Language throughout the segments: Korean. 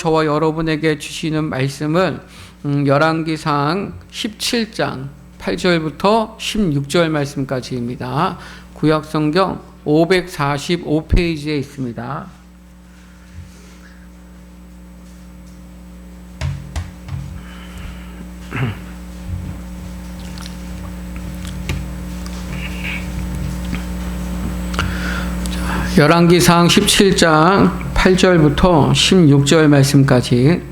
저와 여러분에게 주시는 말씀은 열왕기상 17장 8절부터 16절 말씀까지입니다. 구약성경 545페이지에 있습니다. 열왕기상 17장 8절부터 16절 말씀까지.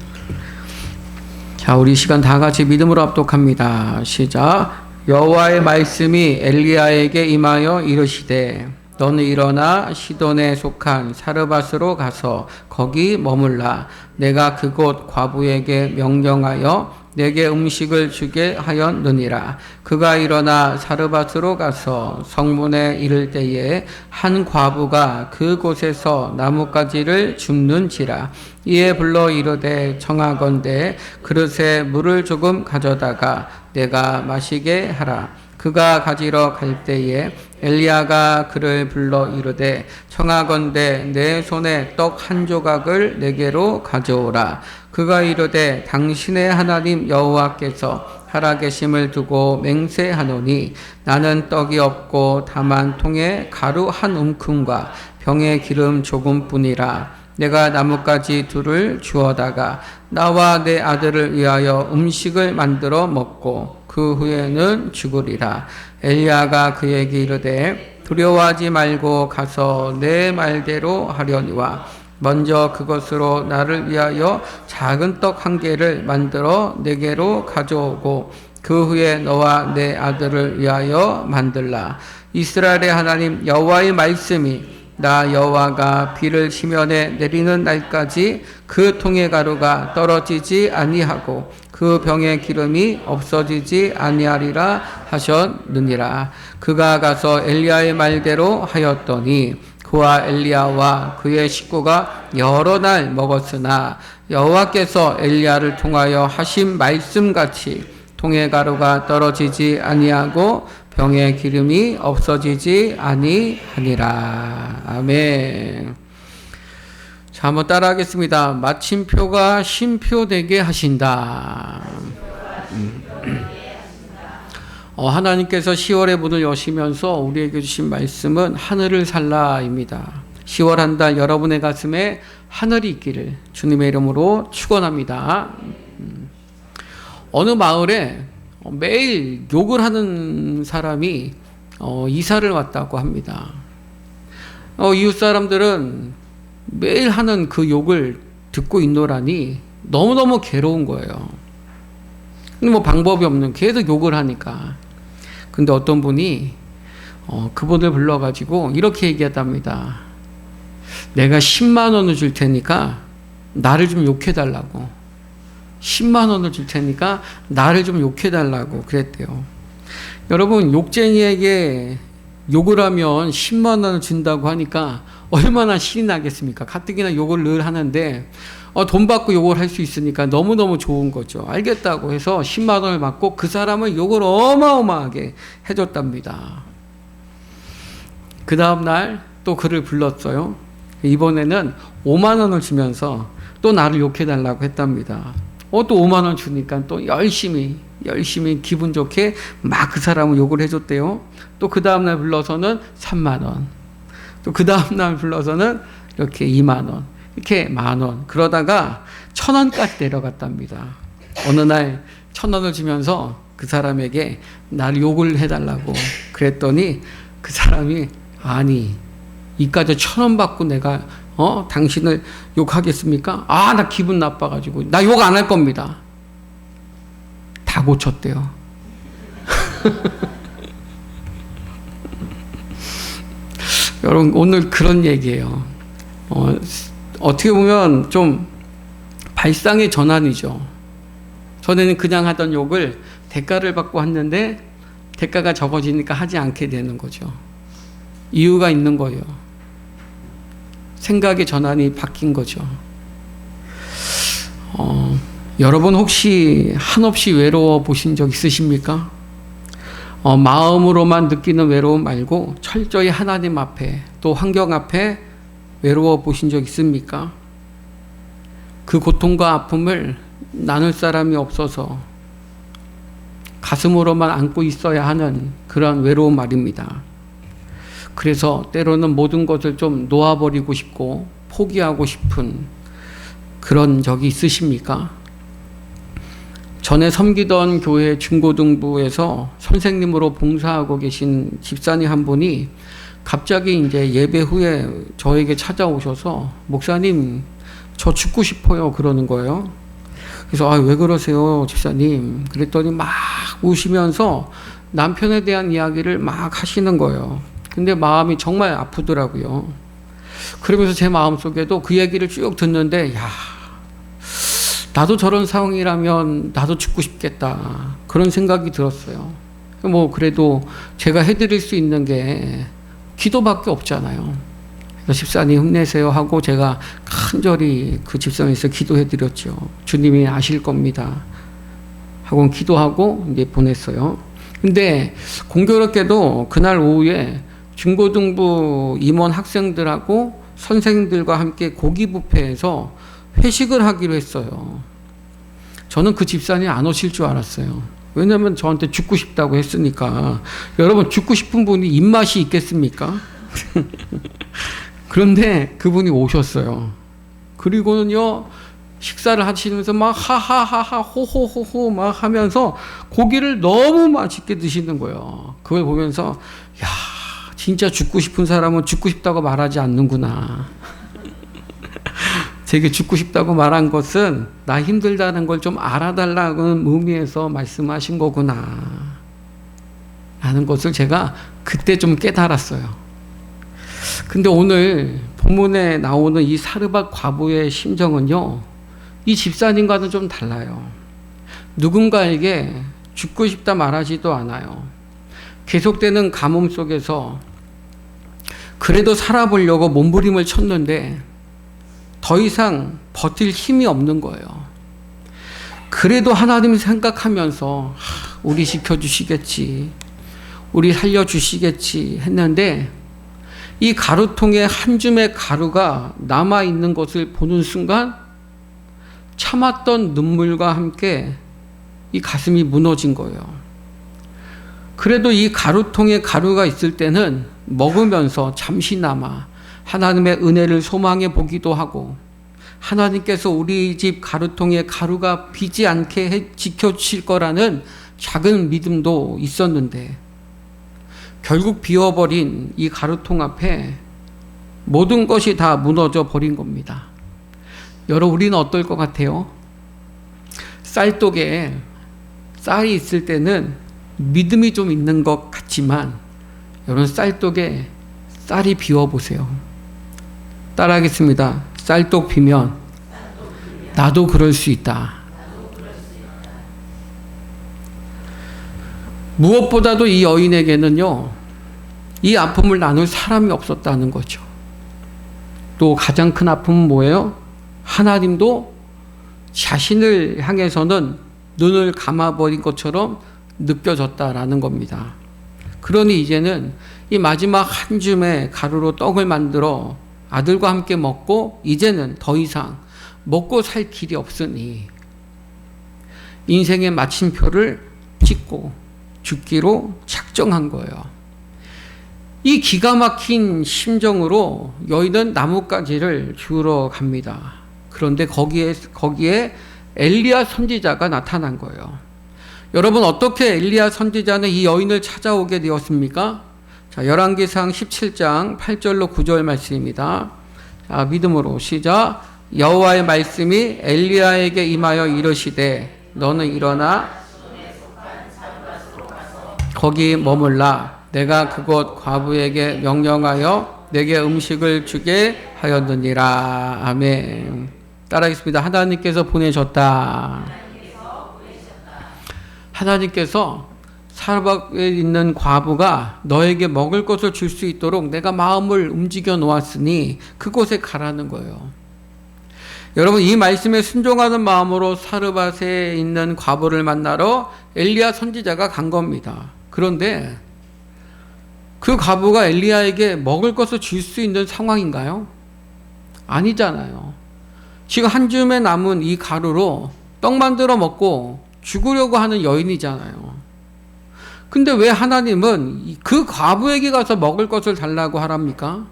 자, 우리 시간 다 같이 믿음으로 합독합니다. 시작. 여호와의 말씀이 엘리야에게 임하여 이르시되 너는 일어나 시돈에 속한 사르밧으로 가서 거기 머물라. 내가 그곳 과부에게 명령하여 내게 음식을 주게 하였느니라. 그가 일어나 사르밧으로 가서 성문에 이를 때에 한 과부가 그곳에서 나뭇가지를 줍는지라. 이에 불러 이르되 청하건대 그릇에 물을 조금 가져다가 내가 마시게 하라. 그가 가지러 갈 때에 엘리야가 그를 불러 이르되 청하건대 내 손에 떡 한 조각을 내게로 가져오라. 그가 이르되 당신의 하나님 여호와께서 살아계심을 두고 맹세하노니 나는 떡이 없고 다만 통에 가루 한 움큼과 병에 기름 조금뿐이라. 내가 나뭇가지 둘을 주어다가 나와 내 아들을 위하여 음식을 만들어 먹고 그 후에는 죽으리라. 엘리야가 그에게 이르되 두려워하지 말고 가서 내 말대로 하려니와 먼저 그것으로 나를 위하여 작은 떡 한 개를 만들어 내게로 가져오고 그 후에 너와 내 아들을 위하여 만들라. 이스라엘의 하나님 여호와의 말씀이 나 여호와가 비를 시면에 내리는 날까지 그 통의 가루가 떨어지지 아니하고 그 병의 기름이 없어지지 아니하리라 하셨느니라. 그가 가서 엘리야의 말대로 하였더니 그와 엘리야와 그의 식구가 여러 날 먹었으나 여호와께서 엘리야를 통하여 하신 말씀같이 통의 가루가 떨어지지 아니하고 병의 기름이 없어지지 아니하니라. 아멘. 자, 한번 따라하겠습니다. 마침표가 쉼표 되게 하신다. 하나님께서 10월의 문을 여시면서 우리에게 주신 말씀은 하늘을 살라입니다. 10월 한 달 여러분의 가슴에 하늘이 있기를 주님의 이름으로 축원합니다. 어느 마을에 매일 욕을 하는 사람이 이사를 왔다고 합니다. 이웃 사람들은 매일 하는 그 욕을 듣고 있노라니 너무너무 괴로운 거예요. 근데 뭐 방법이 없는, 계속 욕을 하니까. 근데 어떤 분이 그분을 불러가지고 이렇게 얘기했답니다. 내가 10만 원을 줄 테니까 나를 좀 욕해달라고. 10만 원을 줄 테니까 나를 좀 욕해달라고 그랬대요. 여러분, 욕쟁이에게 욕을 하면 10만 원을 준다고 하니까 얼마나 신이 나겠습니까? 가뜩이나 욕을 늘 하는데 돈 받고 욕을 할 수 있으니까 너무너무 좋은 거죠. 알겠다고 해서 10만 원을 받고 그 사람을 욕을 어마어마하게 해줬답니다. 그 다음날 또 그를 불렀어요. 이번에는 5만 원을 주면서 또 나를 욕해달라고 했답니다. 또 5만 원 주니까 또 열심히 기분 좋게 막 그 사람을 욕을 해줬대요. 또 그 다음날 불러서는 3만 원. 또 그 다음날 불러서는 이렇게 2만 원. 이렇게 10,000원. 그러다가 1,000원까지 내려갔답니다. 어느 날 1,000원을 주면서 그 사람에게 나를 욕을 해달라고 그랬더니 그 사람이 아니, 이까지 1,000원 받고 내가 당신을 욕하겠습니까? 나 기분 나빠가지고 나 욕 안 할 겁니다. 다 고쳤대요. 여러분, 오늘 그런 얘기예요. 어떻게 보면 좀 발상의 전환이죠. 전에는 그냥 하던 욕을 대가를 받고 했는데 대가가 적어지니까 하지 않게 되는 거죠. 이유가 있는 거예요. 생각의 전환이 바뀐 거죠. 여러분 혹시 한없이 외로워 보신 적 있으십니까? 마음으로만 느끼는 외로움 말고 철저히 하나님 앞에 또 환경 앞에 외로워 보신 적 있습니까? 그 고통과 아픔을 나눌 사람이 없어서 가슴으로만 안고 있어야 하는 그런 외로운 말입니다. 그래서 때로는 모든 것을 좀 놓아버리고 싶고 포기하고 싶은 그런 적이 있으십니까? 전에 섬기던 교회 중고등부에서 선생님으로 봉사하고 계신 집사님 한 분이 갑자기 이제 예배 후에 저에게 찾아오셔서 목사님 저 죽고 싶어요 그러는 거예요. 그래서 왜 그러세요 집사님? 그랬더니 막 우시면서 남편에 대한 이야기를 막 하시는 거예요. 근데 마음이 정말 아프더라고요. 그러면서 제 마음속에도 그 얘기를 쭉 듣는데 나도 저런 상황이라면 나도 죽고 싶겠다 그런 생각이 들었어요. 뭐 그래도 제가 해드릴 수 있는 게 기도밖에 없잖아요. 그래서 집사님 힘내세요 하고 제가 간절히 그 집사님에서 기도해드렸죠. 주님이 아실 겁니다 하고 기도하고 이제 보냈어요. 근데 공교롭게도 그날 오후에 중고등부 임원 학생들하고 선생님들과 함께 고기 뷔페에서 회식을 하기로 했어요. 저는 그 집사님 안 오실 줄 알았어요. 왜냐면 저한테 죽고 싶다고 했으니까. 여러분 죽고 싶은 분이 입맛이 있겠습니까? 그런데 그분이 오셨어요. 그리고는요 식사를 하시면서 막 하하하하 호호호호 막 하면서 고기를 너무 맛있게 드시는 거예요. 그걸 보면서 진짜 죽고 싶은 사람은 죽고 싶다고 말하지 않는구나. 제게 죽고 싶다고 말한 것은 나 힘들다는 걸 좀 알아달라는 의미에서 말씀하신 거구나 라는 것을 제가 그때 좀 깨달았어요. 근데 오늘 본문에 나오는 이 사르밧 과부의 심정은요 이 집사님과는 좀 달라요. 누군가에게 죽고 싶다 말하지도 않아요. 계속되는 가뭄 속에서 그래도 살아보려고 몸부림을 쳤는데 더 이상 버틸 힘이 없는 거예요. 그래도 하나님 생각하면서 우리 지켜주시겠지, 우리 살려주시겠지 했는데 이 가루통에 한 줌의 가루가 남아있는 것을 보는 순간 참았던 눈물과 함께 이 가슴이 무너진 거예요. 그래도 이 가루통에 가루가 있을 때는 먹으면서 잠시나마 하나님의 은혜를 소망해 보기도 하고 하나님께서 우리 집 가루통에 가루가 비지 않게 지켜주실 거라는 작은 믿음도 있었는데 결국 비워버린 이 가루통 앞에 모든 것이 다 무너져 버린 겁니다. 여러분 우리는 어떨 것 같아요? 쌀독에 쌀이 있을 때는 믿음이 좀 있는 것 같지만 여러분 쌀독에 쌀이 비워보세요. 따라하겠습니다. 쌀독 비면 나도 그럴 수 있다. 무엇보다도 이 여인에게는요 이 아픔을 나눌 사람이 없었다는 거죠. 또 가장 큰 아픔은 뭐예요? 하나님도 자신을 향해서는 눈을 감아버린 것처럼 느껴졌다라는 겁니다. 그러니 이제는 이 마지막 한 줌의 가루로 떡을 만들어 아들과 함께 먹고 이제는 더 이상 먹고 살 길이 없으니 인생의 마침표를 찍고 죽기로 작정한 거예요. 이 기가 막힌 심정으로 여인은 나뭇가지를 주우러 갑니다. 그런데 거기에 엘리야 선지자가 나타난 거예요. 여러분 어떻게 엘리야 선지자는 이 여인을 찾아오게 되었습니까? 자, 열왕기상 17장 8절로 9절 말씀입니다. 자, 믿음으로 시작. 여호와의 말씀이 엘리야에게 임하여 이르시되 너는 일어나 거기 머물라. 내가 그곳 과부에게 명령하여 내게 음식을 주게 하였느니라. 아멘. 따라하겠습니다. 하나님께서 보내셨다. 하나님께서 사르밧에 있는 과부가 너에게 먹을 것을 줄 수 있도록 내가 마음을 움직여 놓았으니 그곳에 가라는 거예요. 여러분 이 말씀에 순종하는 마음으로 사르밧에 있는 과부를 만나러 엘리야 선지자가 간 겁니다. 그런데 그 과부가 엘리야에게 먹을 것을 줄 수 있는 상황인가요? 아니잖아요. 지금 한 줌에 남은 이 가루로 떡 만들어 먹고 죽으려고 하는 여인이잖아요. 근데 왜 하나님은 그 과부에게 가서 먹을 것을 달라고 하랍니까?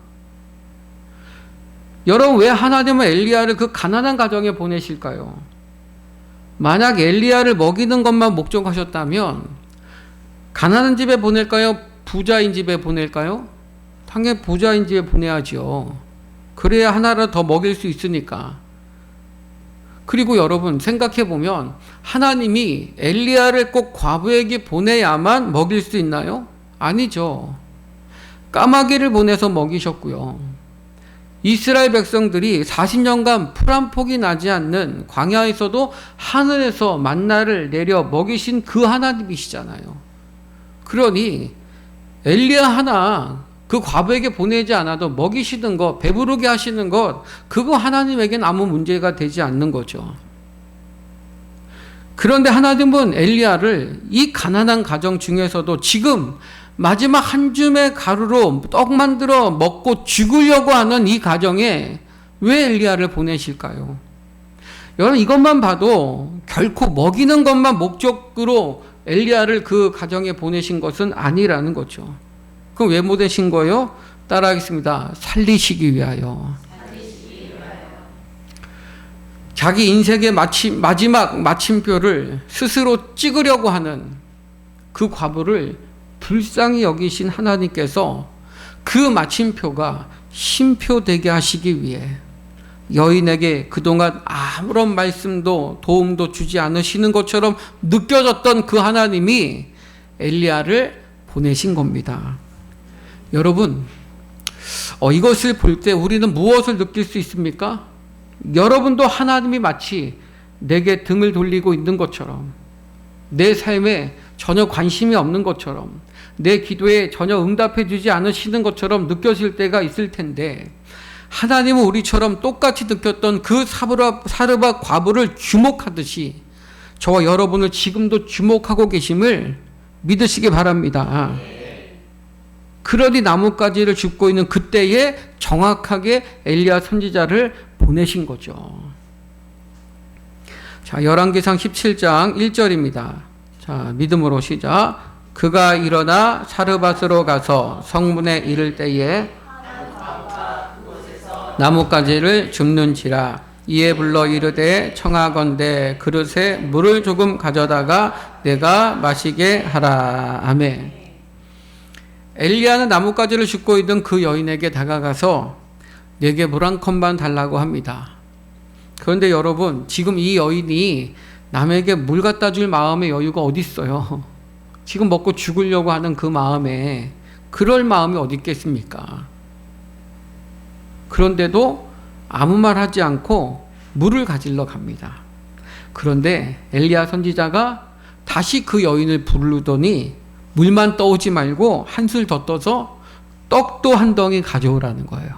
여러분, 왜 하나님은 엘리야를 그 가난한 가정에 보내실까요? 만약 엘리야를 먹이는 것만 목적하셨다면 가난한 집에 보낼까요? 부자인 집에 보낼까요? 당연히 부자인 집에 보내야죠. 그래야 하나라도 더 먹일 수 있으니까. 그리고 여러분, 생각해보면 하나님이 엘리야를 꼭 과부에게 보내야만 먹일 수 있나요? 아니죠. 까마귀를 보내서 먹이셨고요. 이스라엘 백성들이 40년간 풀 한 폭이 나지 않는 광야에서도 하늘에서 만나를 내려 먹이신 그 하나님이시잖아요. 그러니 엘리야 하나 그 과부에게 보내지 않아도 먹이시는 것, 배부르게 하시는 것, 그거 하나님에겐 아무 문제가 되지 않는 거죠. 그런데 하나님은 엘리야를 이 가난한 가정 중에서도 지금 마지막 한 줌의 가루로 떡 만들어 먹고 죽으려고 하는 이 가정에 왜 엘리야를 보내실까요? 여러분, 이것만 봐도 결코 먹이는 것만 목적으로 엘리야를 그 가정에 보내신 것은 아니라는 거죠. 그럼 왜 보내신 거예요? 따라하겠습니다. 살리시기 위하여. 자기 인생의 마지막 마침표를 스스로 찍으려고 하는 그 과부를 불쌍히 여기신 하나님께서 그 마침표가 쉼표되게 하시기 위해 여인에게 그동안 아무런 말씀도 도움도 주지 않으시는 것처럼 느껴졌던 그 하나님이 엘리야를 보내신 겁니다. 여러분, 이것을 볼 때 우리는 무엇을 느낄 수 있습니까? 여러분도 하나님이 마치 내게 등을 돌리고 있는 것처럼, 내 삶에 전혀 관심이 없는 것처럼, 내 기도에 전혀 응답해 주지 않으시는 것처럼 느껴질 때가 있을 텐데, 하나님은 우리처럼 똑같이 느꼈던 그 사르밧 과부를 주목하듯이 저와 여러분을 지금도 주목하고 계심을 믿으시기 바랍니다. 그러니 나뭇가지를 줍고 있는 그때에 정확하게 엘리야 선지자를 보내신 거죠. 자, 열왕기상 17장 1절입니다. 자, 믿음으로 시작. 그가 일어나 사르밧으로 가서 성문에 이를 때에 나뭇가지를 줍는지라. 이에 불러 이르되 청하건대 그릇에 물을 조금 가져다가 내가 마시게 하라. 아멘. 엘리야는 나뭇가지를 줍고 있던 그 여인에게 다가가서 내게 물 한 컵만 달라고 합니다. 그런데 여러분, 지금 이 여인이 남에게 물 갖다 줄 마음의 여유가 어디 있어요? 지금 먹고 죽으려고 하는 그 마음에 그럴 마음이 어디 있겠습니까? 그런데도 아무 말 하지 않고 물을 가지러 갑니다. 그런데 엘리야 선지자가 다시 그 여인을 부르더니 물만 떠오지 말고 한술 더 떠서 떡도 한 덩이 가져오라는 거예요.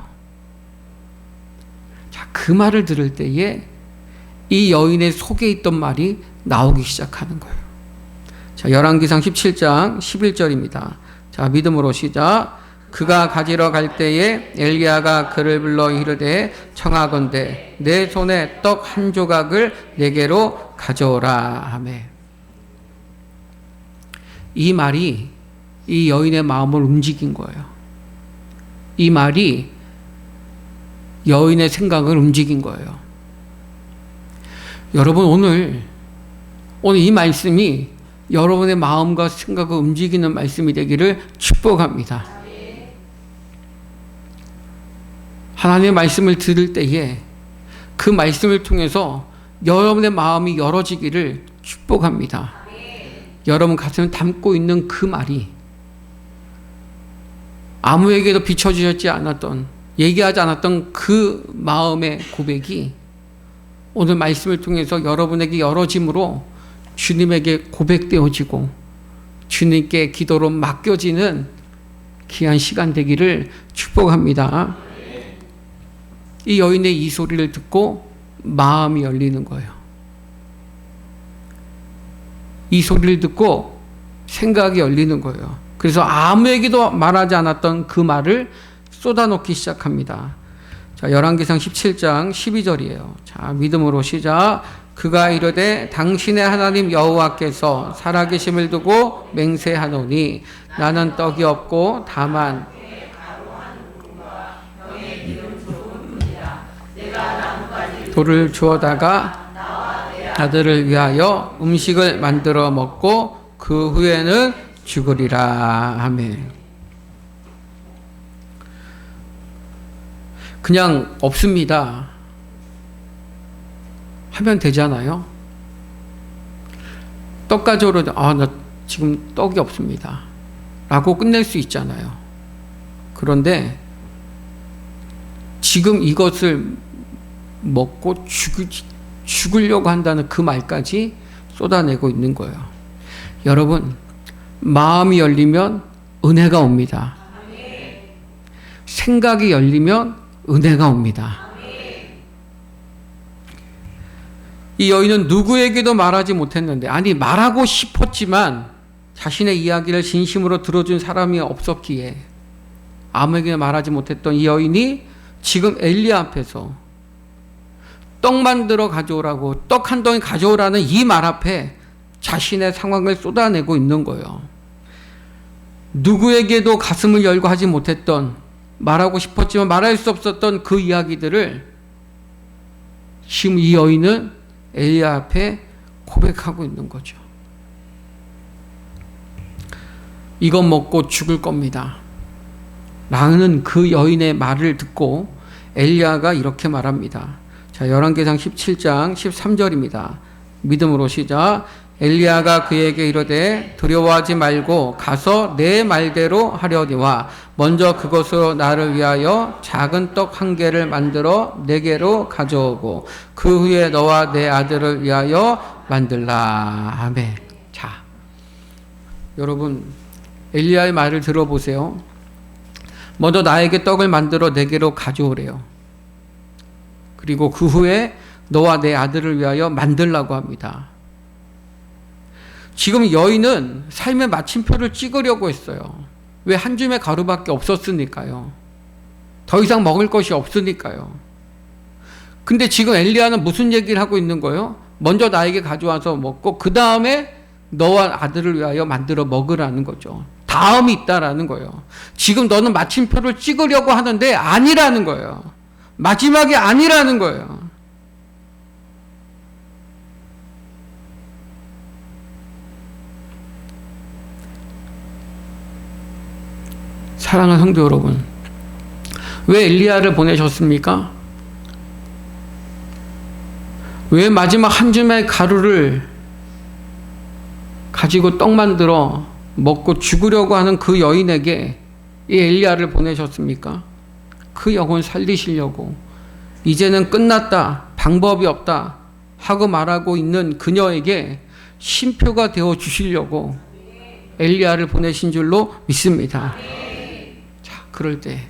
자, 그 말을 들을 때에 이 여인의 속에 있던 말이 나오기 시작하는 거예요. 자, 열왕기상 17장 11절입니다. 자, 믿음으로 시작. 그가 가지러 갈 때에 엘리야가 그를 불러 이르되 청하건대 내 손에 떡 한 조각을 내게로 가져오라 하매. 이 말이 이 여인의 마음을 움직인 거예요. 이 말이 여인의 생각을 움직인 거예요. 여러분, 오늘 이 말씀이 여러분의 마음과 생각을 움직이는 말씀이 되기를 축복합니다. 하나님의 말씀을 들을 때에 그 말씀을 통해서 여러분의 마음이 열어지기를 축복합니다. 여러분 가슴에 담고 있는 그 말이 아무에게도 비춰주셨지 않았던, 얘기하지 않았던 그 마음의 고백이 오늘 말씀을 통해서 여러분에게 열어짐으로 주님에게 고백되어지고 주님께 기도로 맡겨지는 귀한 시간 되기를 축복합니다. 이 여인의 이 소리를 듣고 마음이 열리는 거예요. 이 소리를 듣고 생각이 열리는 거예요. 그래서 아무에게도 말하지 않았던 그 말을 쏟아놓기 시작합니다. 자, 열왕기상 17장 12절이에요. 자, 믿음으로 시작. 그가 이르되 당신의 하나님 여호와께서 살아계심을 두고 맹세하노니 나는 떡이 없고 다만 돌을 주워다가 아들을 위하여 음식을 만들어 먹고 그 후에는 죽으리라. 아멘. 그냥 없습니다 하면 되잖아요. 떡 가져오려, 나 지금 떡이 없습니다 라고 끝낼 수 있잖아요. 그런데 지금 이것을 먹고 죽으려고 한다는 그 말까지 쏟아내고 있는 거예요. 여러분, 마음이 열리면 은혜가 옵니다. 생각이 열리면 은혜가 옵니다. 이 여인은 누구에게도 말하지 못했는데, 아니 말하고 싶었지만 자신의 이야기를 진심으로 들어준 사람이 없었기에 아무에게나 말하지 못했던 이 여인이 지금 엘리야 앞에서 떡 만들어 가져오라고, 떡 한 덩이 가져오라는 이 말 앞에 자신의 상황을 쏟아내고 있는 거예요. 누구에게도 가슴을 열고 하지 못했던, 말하고 싶었지만 말할 수 없었던 그 이야기들을 지금 이 여인은 엘리야 앞에 고백하고 있는 거죠. 이것 먹고 죽을 겁니다 라는 그 여인의 말을 듣고 엘리야가 이렇게 말합니다. 자, 열왕기상 17장 13절입니다. 믿음으로 시작. 엘리야가 그에게 이르되 두려워하지 말고 가서 내 말대로 하려니와 먼저 그것으로 나를 위하여 작은 떡 한 개를 만들어 내게로 가져오고 그 후에 너와 내 아들을 위하여 만들라. 아멘. 자, 여러분 엘리야의 말을 들어보세요. 먼저 나에게 떡을 만들어 내게로 가져오래요. 그리고 그 후에 너와 내 아들을 위하여 만들라고 합니다. 지금 여인은 삶의 마침표를 찍으려고 했어요. 왜? 한 줌의 가루밖에 없었으니까요. 더 이상 먹을 것이 없으니까요. 근데 지금 엘리야는 무슨 얘기를 하고 있는 거예요? 먼저 나에게 가져와서 먹고 그 다음에 너와 아들을 위하여 만들어 먹으라는 거죠. 다음이 있다라는 거예요. 지금 너는 마침표를 찍으려고 하는데 아니라는 거예요. 마지막이 아니라는 거예요. 사랑하는 성도 여러분, 왜 엘리야를 보내셨습니까? 왜 마지막 한 줌의 가루를 가지고 떡 만들어 먹고 죽으려고 하는 그 여인에게 이 엘리야를 보내셨습니까? 그 영혼 살리시려고, 이제는 끝났다, 방법이 없다 하고 말하고 있는 그녀에게 쉼표가 되어 주시려고 엘리야를 보내신 줄로 믿습니다. 그럴 때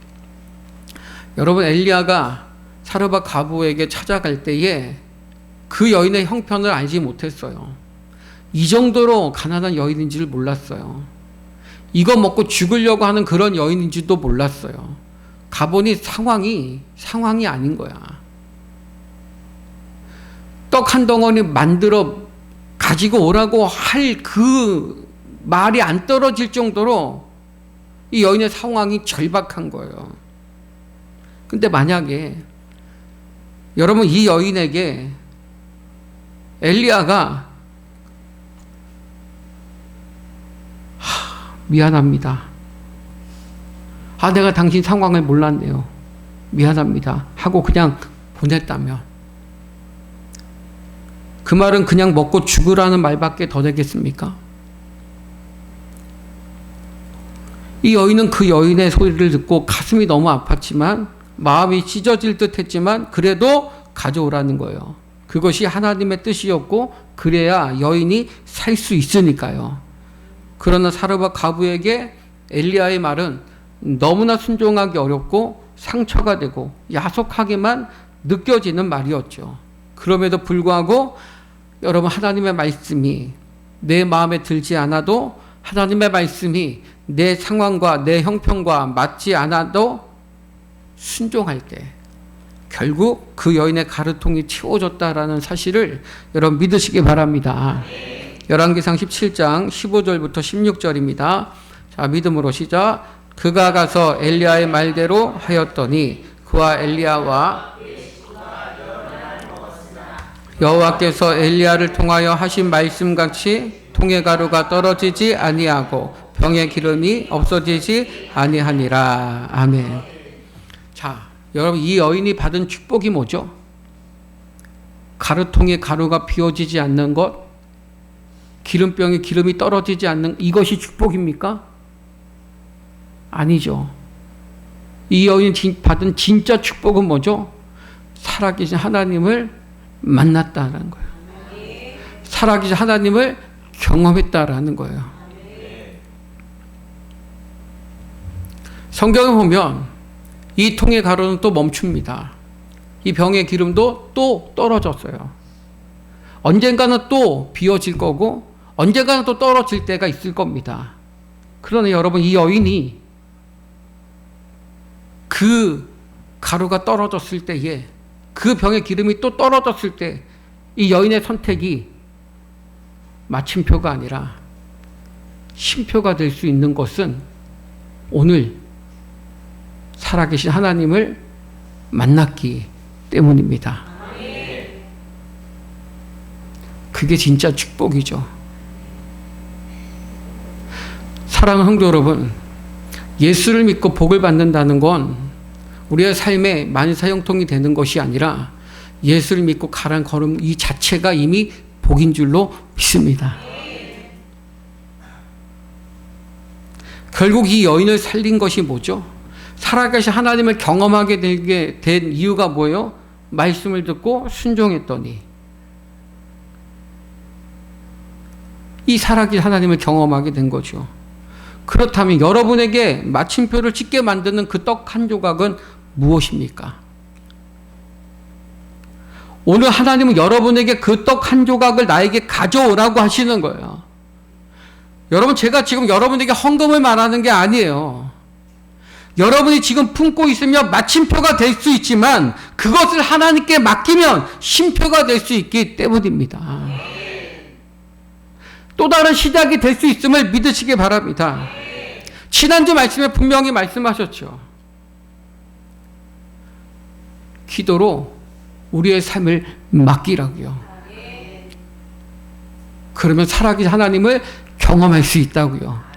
여러분, 엘리야가 사르밧 과부에게 찾아갈 때에 그 여인의 형편을 알지 못했어요. 이 정도로 가난한 여인인지를 몰랐어요. 이거 먹고 죽으려고 하는 그런 여인인지도 몰랐어요. 가보니 상황이 아닌 거야. 떡 한 덩어리 만들어 가지고 오라고 할 그 말이 안 떨어질 정도로 이 여인의 상황이 절박한 거예요. 근데 만약에 여러분, 이 여인에게 엘리야가 미안합니다, 내가 당신 상황을 몰랐네요, 미안합니다 하고 그냥 보냈다면, 그 말은 그냥 먹고 죽으라는 말밖에 더 되겠습니까? 이 여인은 그 여인의 소리를 듣고 가슴이 너무 아팠지만, 마음이 찢어질 듯 했지만 그래도 가져오라는 거예요. 그것이 하나님의 뜻이었고 그래야 여인이 살 수 있으니까요. 그러나 사르밧 과부에게 엘리야의 말은 너무나 순종하기 어렵고 상처가 되고 야속하게만 느껴지는 말이었죠. 그럼에도 불구하고 여러분, 하나님의 말씀이 내 마음에 들지 않아도, 하나님의 말씀이 내 상황과 내 형편과 맞지 않아도 순종할 때, 결국 그 여인의 가루통이 채워졌다라는 사실을 여러분 믿으시기 바랍니다. 열왕기상 17장 15절부터 16절입니다. 자, 믿음으로 시작. 그가 가서 엘리야의 말대로 하였더니 그와 엘리야와 여호와께서 엘리야를 통하여 하신 말씀같이 통의 가루가 떨어지지 아니하고 병의 기름이 없어지지 아니하니라. 아멘. 자, 여러분 이 여인이 받은 축복이 뭐죠? 가루통에 가루가 비워지지 않는 것, 기름병에 기름이 떨어지지 않는 이것이 축복입니까? 아니죠. 이 여인이 받은 진짜 축복은 뭐죠? 살아계신 하나님을 만났다라는 거예요. 살아계신 하나님을 경험했다라는 거예요. 성경에 보면 이 통의 가루는 또 멈춥니다. 이 병의 기름도 또 떨어졌어요. 언젠가는 또 비워질 거고 언젠가는 또 떨어질 때가 있을 겁니다. 그러나 여러분 이 여인이 그 가루가 떨어졌을 때에 그 병의 기름이 또 떨어졌을 때 이 여인의 선택이 마침표가 아니라 쉼표가 될 수 있는 것은 오늘 살아계신 하나님을 만났기 때문입니다. 그게 진짜 축복이죠. 사랑하는 성도 여러분, 예수를 믿고 복을 받는다는 건 우리의 삶의 만사형통이 되는 것이 아니라 예수를 믿고 가란 걸음 이 자체가 이미 복인 줄로 믿습니다. 결국 이 여인을 살린 것이 뭐죠? 살아계신 하나님을 경험하게 되게 된 이유가 뭐예요? 말씀을 듣고 순종했더니 이 살아계신 하나님을 경험하게 된 거죠. 그렇다면 여러분에게 마침표를 찍게 만드는 그 떡 한 조각은 무엇입니까? 오늘 하나님은 여러분에게 그 떡 한 조각을 나에게 가져오라고 하시는 거예요. 여러분, 제가 지금 여러분에게 헌금을 말하는 게 아니에요. 여러분이 지금 품고 있으면 마침표가 될 수 있지만 그것을 하나님께 맡기면 쉼표가 될 수 있기 때문입니다. 또 다른 시작이 될 수 있음을 믿으시기 바랍니다. 지난주 말씀에 분명히 말씀하셨죠. 기도로 우리의 삶을 맡기라고요. 그러면 살아계신 하나님을 경험할 수 있다고요.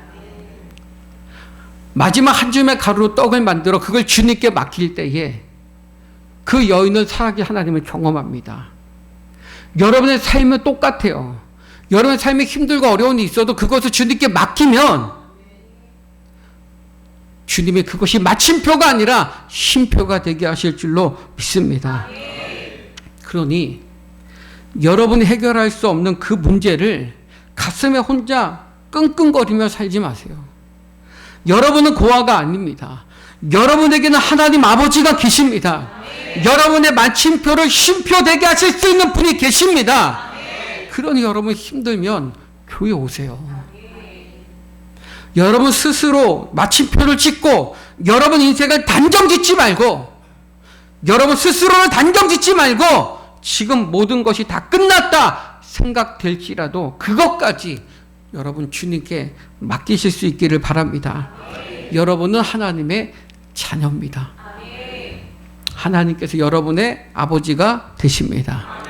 마지막 한 줌의 가루로 떡을 만들어 그걸 주님께 맡길 때에 그 여인은 살아계신 하나님을 경험합니다. 여러분의 삶은 똑같아요. 여러분의 삶에 힘들고 어려운 일이 있어도 그것을 주님께 맡기면 주님이 그것이 마침표가 아니라 쉼표가 되게 하실 줄로 믿습니다. 그러니 여러분이 해결할 수 없는 그 문제를 가슴에 혼자 끙끙거리며 살지 마세요. 여러분은 고아가 아닙니다. 여러분에게는 하나님 아버지가 계십니다. 여러분의 마침표를 쉼표 되게 하실 수 있는 분이 계십니다. 그러니 여러분 힘들면 교회 오세요. 여러분 스스로 마침표를 찍고 여러분 인생을 단정 짓지 말고 여러분 스스로를 단정 짓지 말고 지금 모든 것이 다 끝났다 생각될지라도 그것까지 여러분 주님께 맡기실 수 있기를 바랍니다. 여러분은 하나님의 자녀입니다. 하나님께서 여러분의 아버지가 되십니다.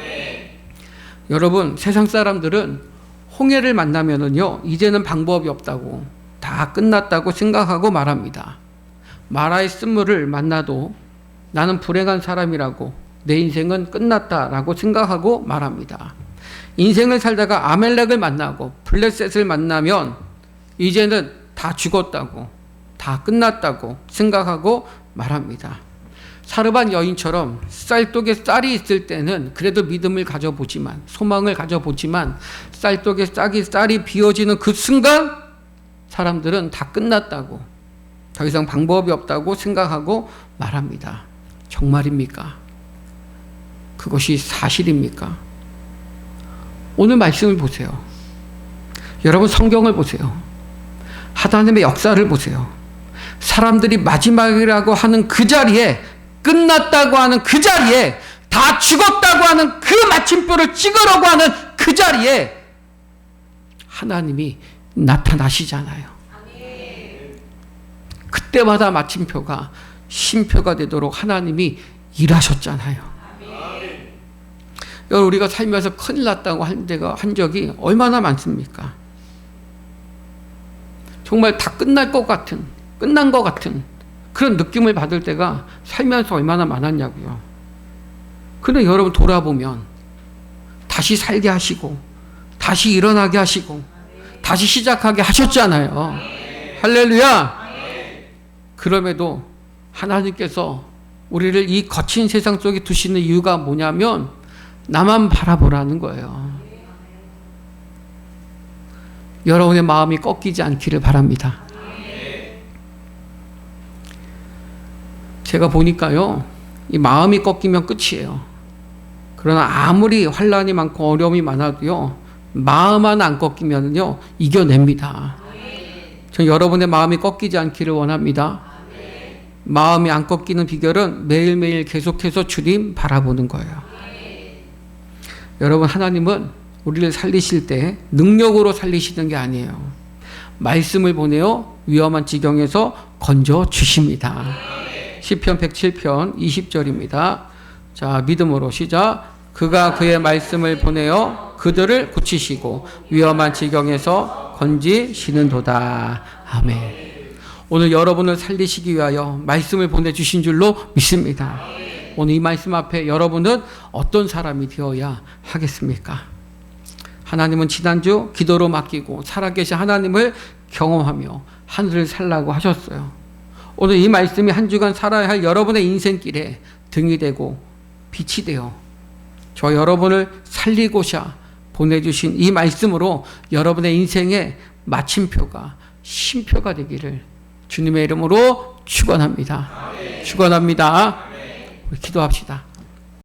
여러분 세상 사람들은 홍해를 만나면은요 이제는 방법이 없다고 다 끝났다고 생각하고 말합니다. 마라의 쓴물을 만나도 나는 불행한 사람이라고 내 인생은 끝났다라고 생각하고 말합니다. 인생을 살다가 아멜렉을 만나고 블레셋을 만나면 이제는 다 죽었다고 다 끝났다고 생각하고 말합니다. 사르반 여인처럼 쌀독에 쌀이 있을 때는 그래도 믿음을 가져보지만 소망을 가져보지만 쌀독에 쌀이 비워지는 그 순간 사람들은 다 끝났다고 더 이상 방법이 없다고 생각하고 말합니다. 정말입니까? 그것이 사실입니까? 오늘 말씀을 보세요. 여러분 성경을 보세요. 하나님의 역사를 보세요. 사람들이 마지막이라고 하는 그 자리에 끝났다고 하는 그 자리에, 다 죽었다고 하는 그 마침표를 찍으려고 하는 그 자리에 하나님이 나타나시잖아요. 그때마다 마침표가 쉼표가 되도록 하나님이 일하셨잖아요. 여러분, 우리가 살면서 큰일 났다고 한 적이 얼마나 많습니까? 정말 다 끝난 것 같은 그런 느낌을 받을 때가 살면서 얼마나 많았냐고요. 그런데 여러분, 돌아보면 다시 살게 하시고 다시 일어나게 하시고 다시 시작하게 하셨잖아요. 할렐루야. 그럼에도 하나님께서 우리를 이 거친 세상 속에 두시는 이유가 뭐냐면 나만 바라보라는 거예요. 여러분의 마음이 꺾이지 않기를 바랍니다. 제가 보니까요, 이 마음이 꺾이면 끝이에요. 그러나 아무리 환난이 많고 어려움이 많아도요, 마음만 안 꺾이면요 이겨냅니다. 전 여러분의 마음이 꺾이지 않기를 원합니다. 마음이 안 꺾이는 비결은 매일매일 계속해서 주님 바라보는 거예요. 여러분, 하나님은 우리를 살리실 때 능력으로 살리시는 게 아니에요. 말씀을 보내어 위험한 지경에서 건져 주십니다. 시편 107편 20절입니다. 자, 믿음으로 시작. 그가 그의 말씀을 보내어 그들을 고치시고 위험한 지경에서 건지시는도다. 아멘. 오늘 여러분을 살리시기 위하여 말씀을 보내주신 줄로 믿습니다. 오늘 이 말씀 앞에 여러분은 어떤 사람이 되어야 하겠습니까? 하나님은 지난주 기도로 맡기고 살아계신 하나님을 경험하며 하늘을 살라고 하셨어요. 오늘 이 말씀이 한 주간 살아야 할 여러분의 인생길에 등이 되고 빛이 되어 저 여러분을 살리고자 보내주신 이 말씀으로 여러분의 인생의 마침표가 쉼표가 되기를 주님의 이름으로 축원합니다. 축원합니다. 우리 기도합시다.